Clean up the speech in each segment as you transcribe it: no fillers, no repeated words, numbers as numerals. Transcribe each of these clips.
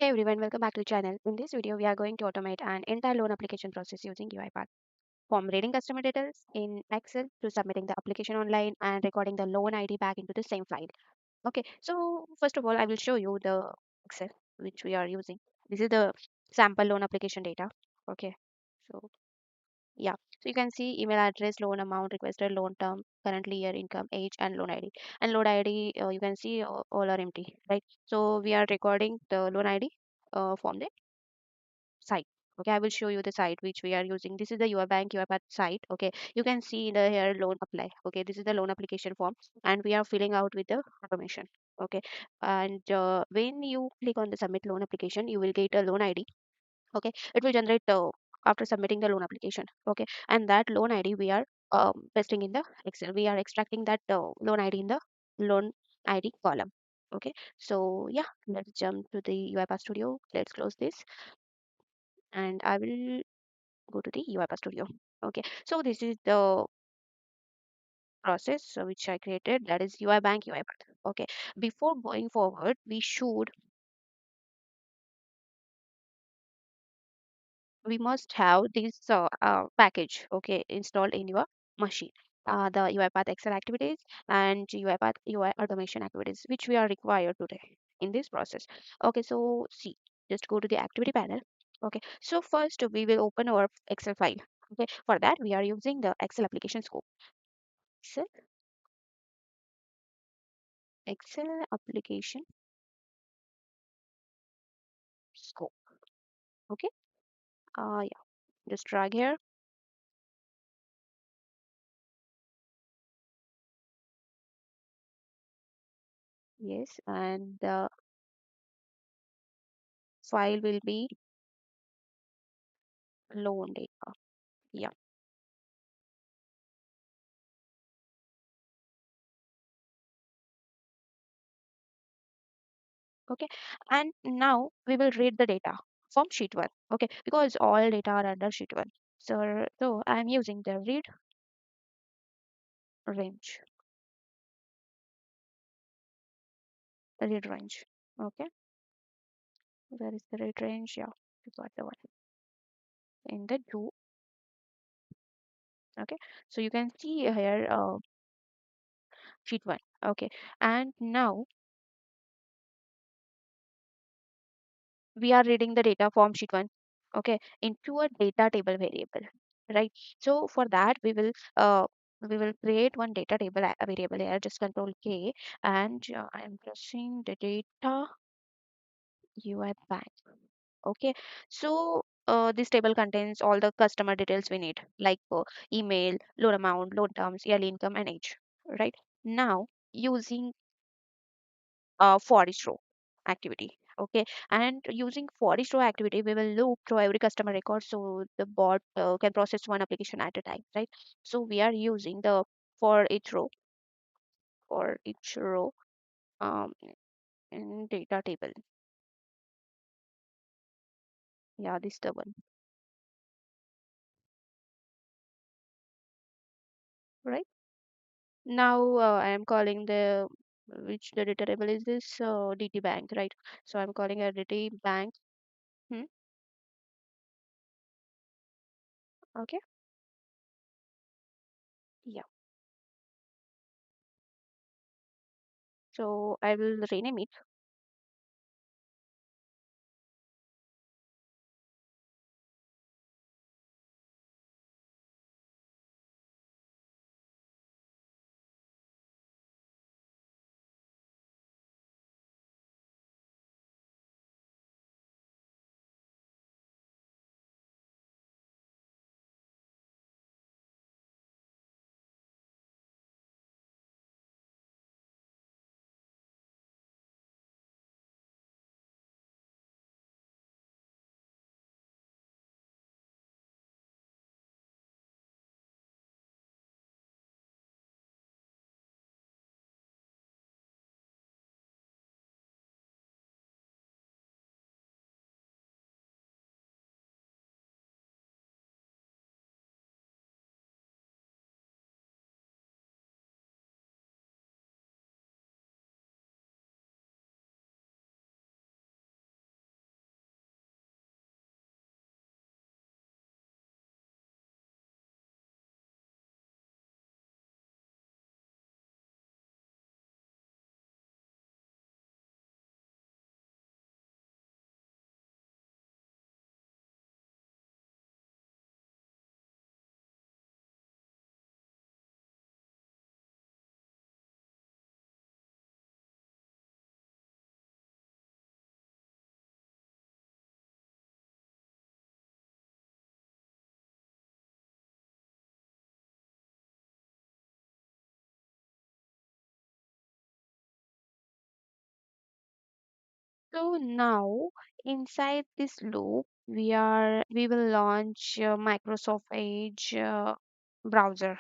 Hey everyone, welcome back to the channel. In this video, we are going to automate an entire loan application process using UiPath. From reading customer details in Excel to submitting the application online and recording the loan ID back into the same file. Okay, so first of all, I will show you the Excel which we are using. This is the sample loan application data. Okay, so yeah, so you can see email address, loan amount, requested loan term, currently year income, age, and loan ID. And loan ID, you can see all are empty, right? So we are recording the loan ID from the site. Okay, I will show you the site which we are using. This is the UiBank UiPath site. Okay, you can see the here loan apply. Okay, this is the loan application form, and we are filling out with the automation. Okay, and when you click on the submit loan application, you will get a loan ID. Okay, it will generate after submitting the loan application. Okay, and that loan ID we are pasting in the Excel. We are extracting that loan ID in the loan ID column. Okay, so yeah, let's jump to the UiPath Studio. Let's close this and I will go to the UiPath Studio. Okay, so this is the process which I created, that is UiBank UiPath. Okay, before going forward, we must have this package, okay, installed in your machine. The UiPath Excel activities and UiPath UI automation activities, which we are required today in this process. Okay, so see, just go to the activity panel. Okay, so first we will open our Excel file. Okay, for that we are using the Excel application scope. Excel Excel application scope. Okay. Yeah. Just drag here. Yes. And the file will be loan data. Yeah. Okay. And now we will read the data from sheet one. Okay. Because all data are under sheet one. So I'm using the range. Read range. Okay. Where is the read range? Yeah. You got the one in the two. Okay. So you can see here sheet one. Okay. And now we are reading the data from sheet 1, okay, into a data table variable, right? So for that we will create one data table variable here. Just control K, and I am pressing the data UiBank. Okay, so this table contains all the customer details we need, like email, loan amount, loan terms, yearly income, and age, right? Now using for each row activity. Okay, and using for each row activity, we will loop through every customer record so the bot can process one application at a time, right? So we are using the for each row for each row um, in data table. Yeah, this is the one, right? Now I am calling the which the data table is this DT bank, right? So I'm calling a DT bank. Hmm? Okay, yeah. So I will rename it. So now inside this loop, we will launch Microsoft Edge browser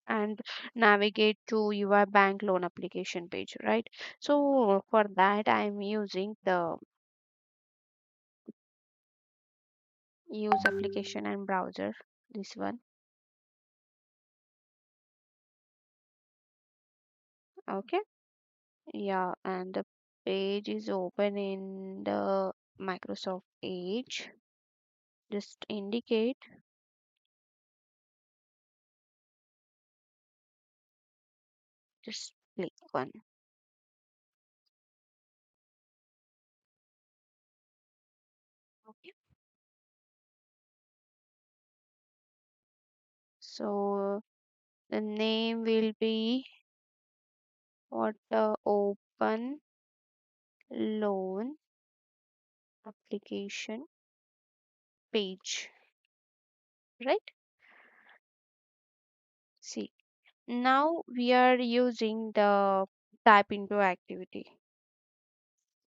and navigate to your bank loan application page, right? So for that, I'm using the use application and browser. This one, okay? Yeah, and the page is open in the Microsoft Edge. Just indicate, just click one. Okay. So the name will be what open loan application page, right? See, now we are using the type into activity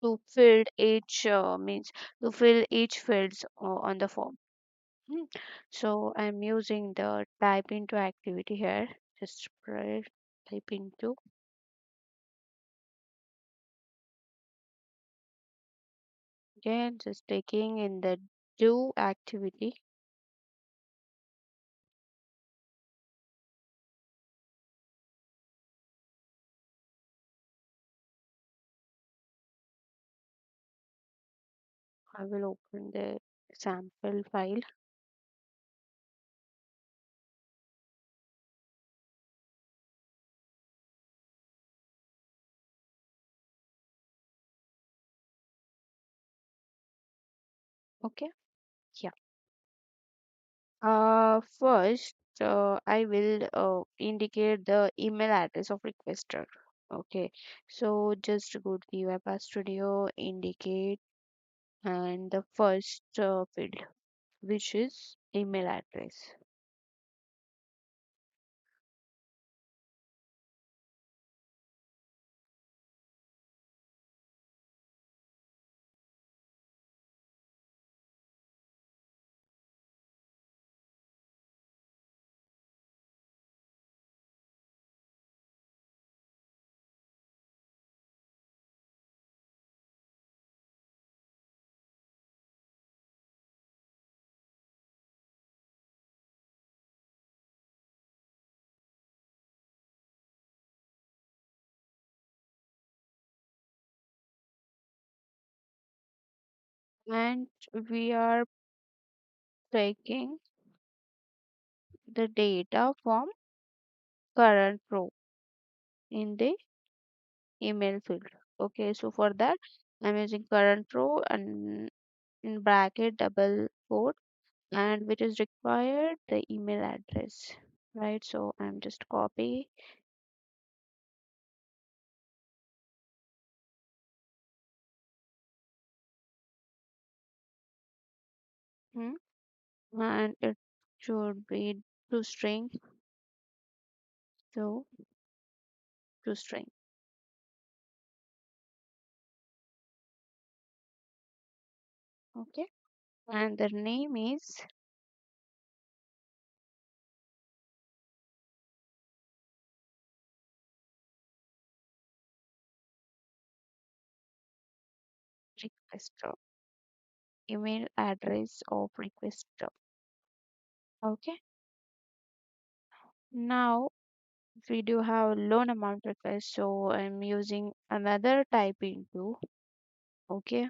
to fill each means to fill each fields on the form. Hmm. So I'm using the type into activity here. Just press type into. Okay, just taking in the do activity. I will open the sample file. Okay. Yeah. First, I will indicate the email address of requester. Okay. So just go to the UiPath Studio, indicate, and the first field, which is email address. And we are taking the data from current row in the email field. Okay, so for that, I'm using current row and in bracket double quote and which is required the email address, right? So I'm just copy, hmm, and it should be to string to to string. Okay, and the name is requester, email address of requester. Okay, now we do have loan amount request, so I'm using another type into. Okay,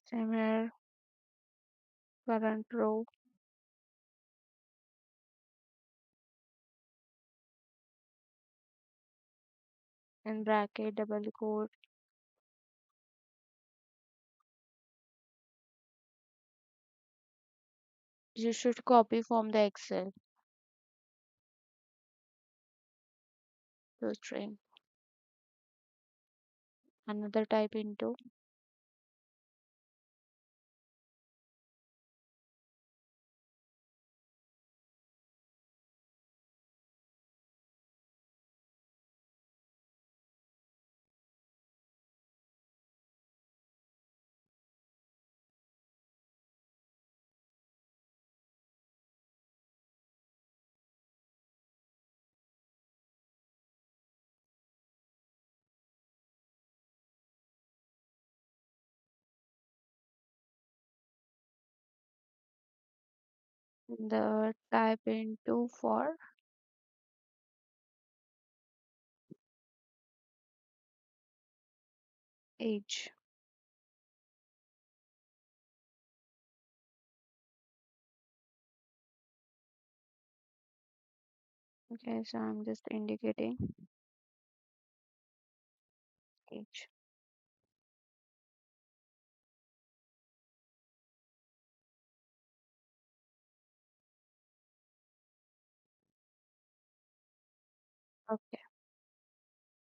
similar current row. in bracket double quote. You should copy from the Excel to string. Another type into the type into for age. Okay, so I'm just indicating age. Okay.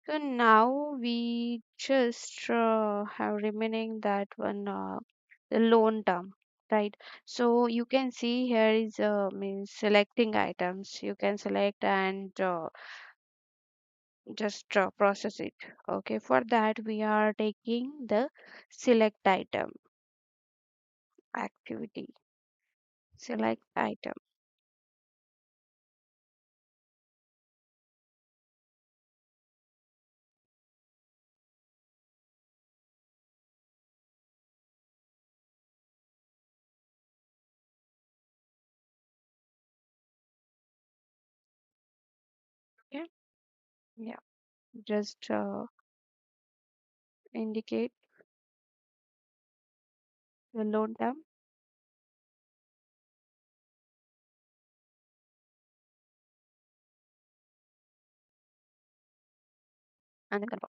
So now we just have remaining that one the loan term, right? So you can see here is means selecting items. You can select and just process it. Okay, for that we are taking the select item activity. Select item. Okay, yeah, just indicate the loan term and then confirm.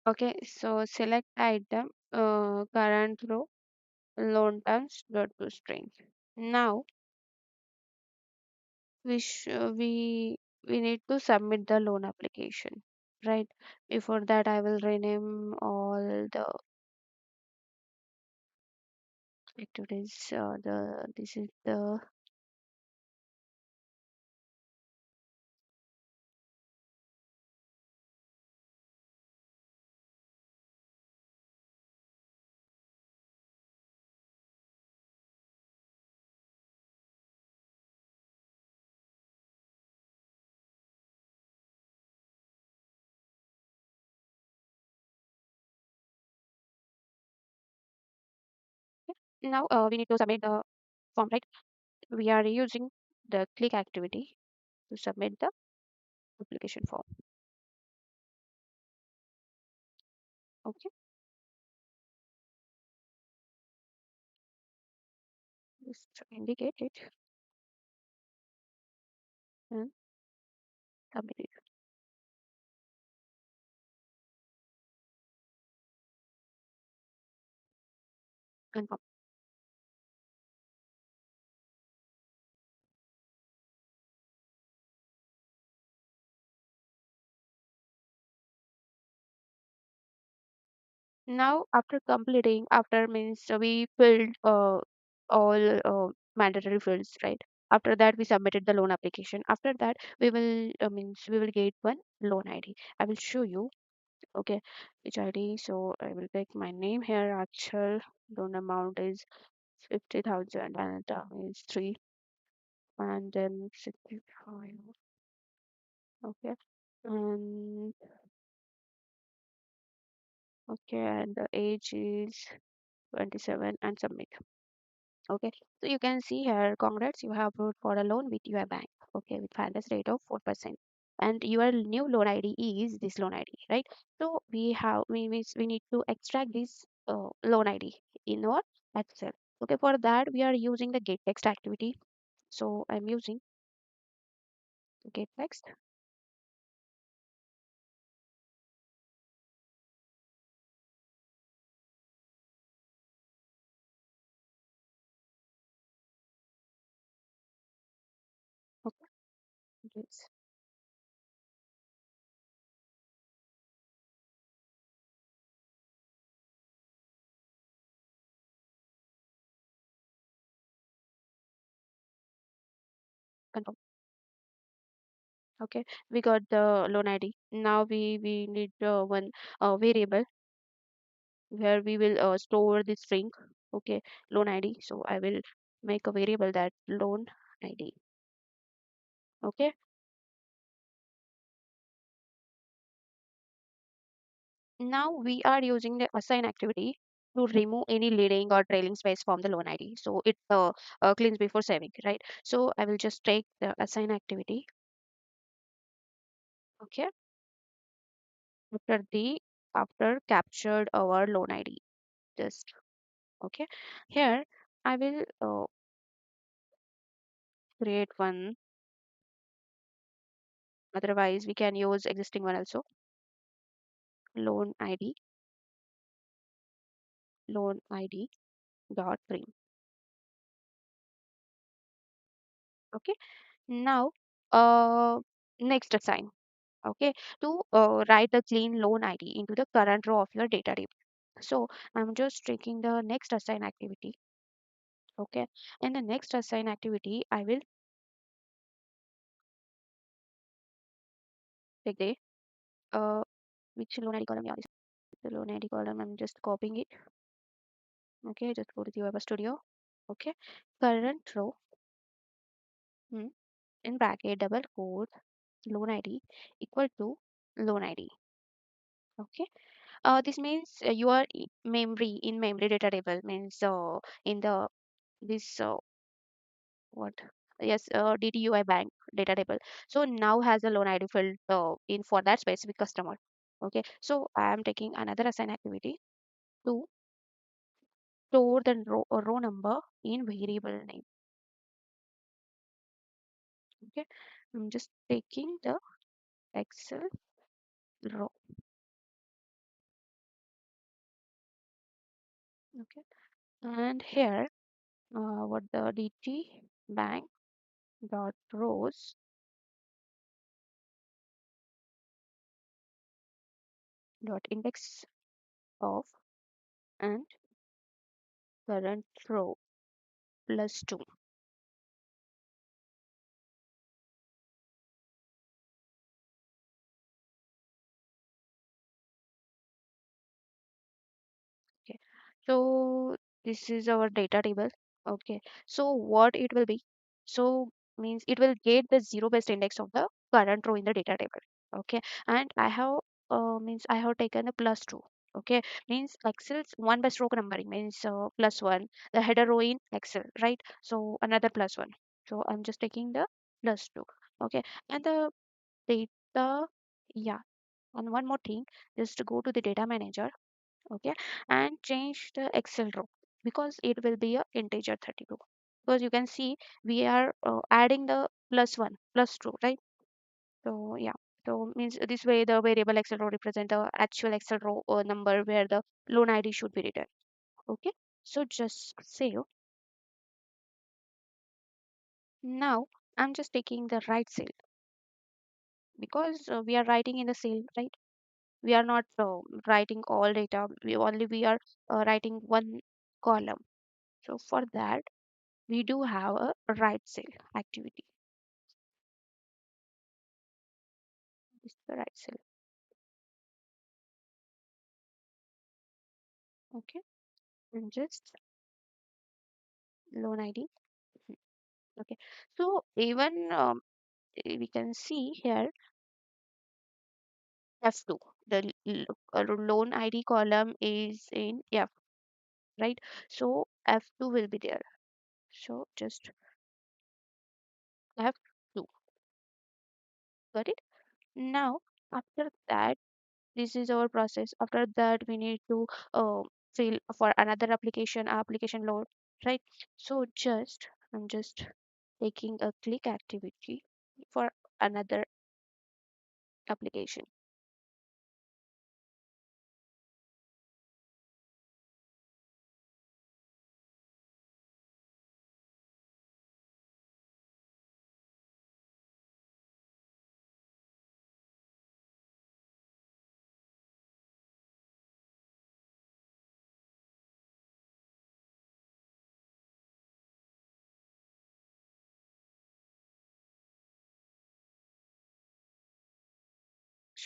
Okay, so select item, current row, loan terms, dot to string. Now we need to submit the loan application, right? Before that, I will rename all the activities. The this is the now we need to submit the form, right? We are using the click activity to submit the application form. Okay, just indicate it and submit it. Confirm. Now, after completing, after means we filled all mandatory fields, right? After that, we submitted the loan application. After that, we will means we will get one loan ID. I will show you. Okay, which ID? So I will take my name here. Actual loan amount is 50,000 and term is three, and then 65. Okay, and okay, and the age is 27 and submit. Okay, so you can see here, congrats, you have approved for a loan with UiBank. Okay, with finance rate of 4%. And your new loan ID is this loan ID, right? So we need to extract this loan ID in our Excel. Okay, for that we are using the get text activity. So I'm using get text Yes. Confirm. Okay, we got the loan ID. Now we need one variable where we will store the string. Okay, loan ID. So I will make a variable that loan ID. Okay, now we are using the assign activity to remove any leading or trailing space from the loan ID. So it cleans before saving, right? So I will just take the assign activity. Okay, after captured our loan ID. Just okay. Here I will create one. Otherwise, we can use existing one also. Loan ID, loan ID dot print. Okay. Now, next assign. Okay, to write the clean loan ID into the current row of your data table. So I'm just taking the next assign activity. Okay, in the next assign activity, I will take the uh which loan ID column? Yeah, this is the loan ID column. I'm just copying it. Okay, just go to the Web Studio. Okay, current row. Hmm, in bracket double quote loan ID equal to loan ID. Okay, this means you are in memory data table means in the this what yes DTUI bank data table. So now has a loan ID field in for that specific customer. Okay, so I am taking another assign activity to store the row number in variable name. Okay, I'm just taking the Excel row. Okay, and here what the DT bank dot rows dot index of and current row plus 2. Okay, so this is our data table. Okay, so what it will be? So means it will get the zero based index of the current row in the data table. Okay, and I have means I have taken a plus 2. Okay, means Excel's one by stroke numbering means plus 1, the header row in Excel, right? So another plus 1. So I'm just taking the plus 2. Okay, and the data, yeah, and one more thing, just to go to the data manager. Okay, and change the Excel row because it will be a integer 32, because you can see we are adding the plus 1 plus 2, right? So yeah, so means this way the variable Excel row represent the actual Excel row number where the loan ID should be written. Okay, so just save. Now I'm just taking the right cell because we are writing in the cell, right? We are not writing all data, we are writing one column. So for that we do have a right cell activity. This is the right cell. Okay, and just loan ID. Okay, so even we can see here F2. The loan ID column is in F, right? So F2 will be there. So just F2. Got it? Now after that, this is our process. After that, we need to fill for another application load, right? So just I'm just taking a click activity for another application.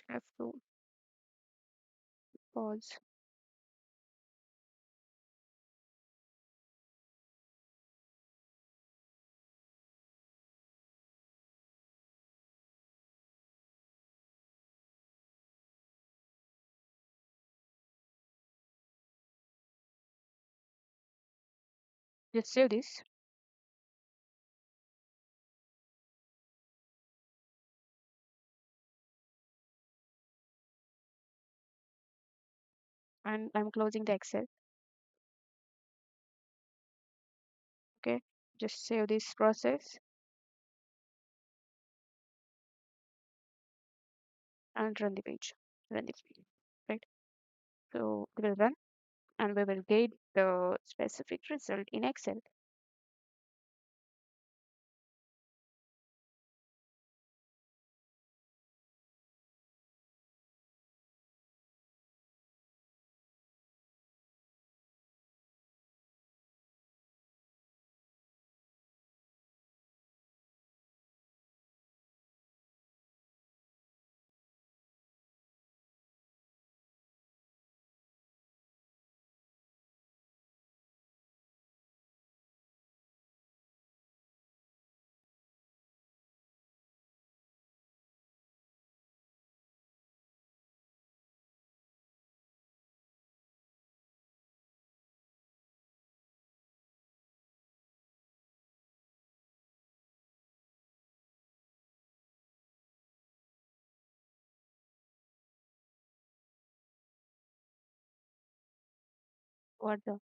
Have to pause. Just save this and I'm closing the Excel. Okay. Just save this process and run the page. Run the page. Right. So it will run and we will get the specific result in Excel. What the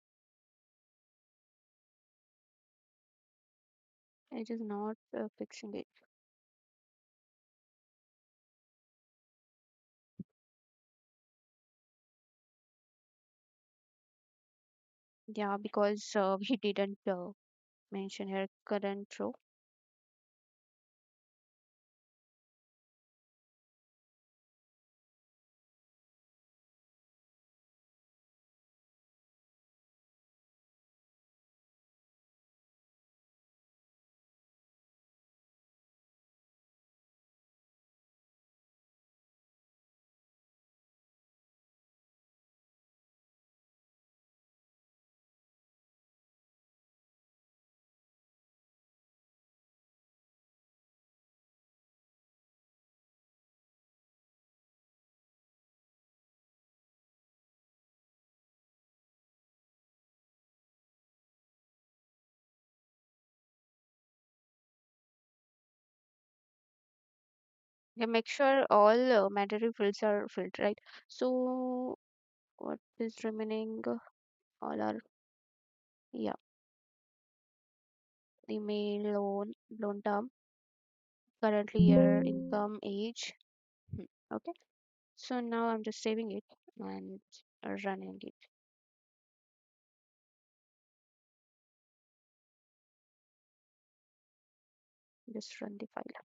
it is not fixing it. Yeah, because we didn't mention here current row. Yeah, make sure all mandatory fields are filled, right? So what is remaining? All are, yeah, email, loan term, currently year, income, age. Hmm, okay. So now I'm just saving it and running it. Just run the file.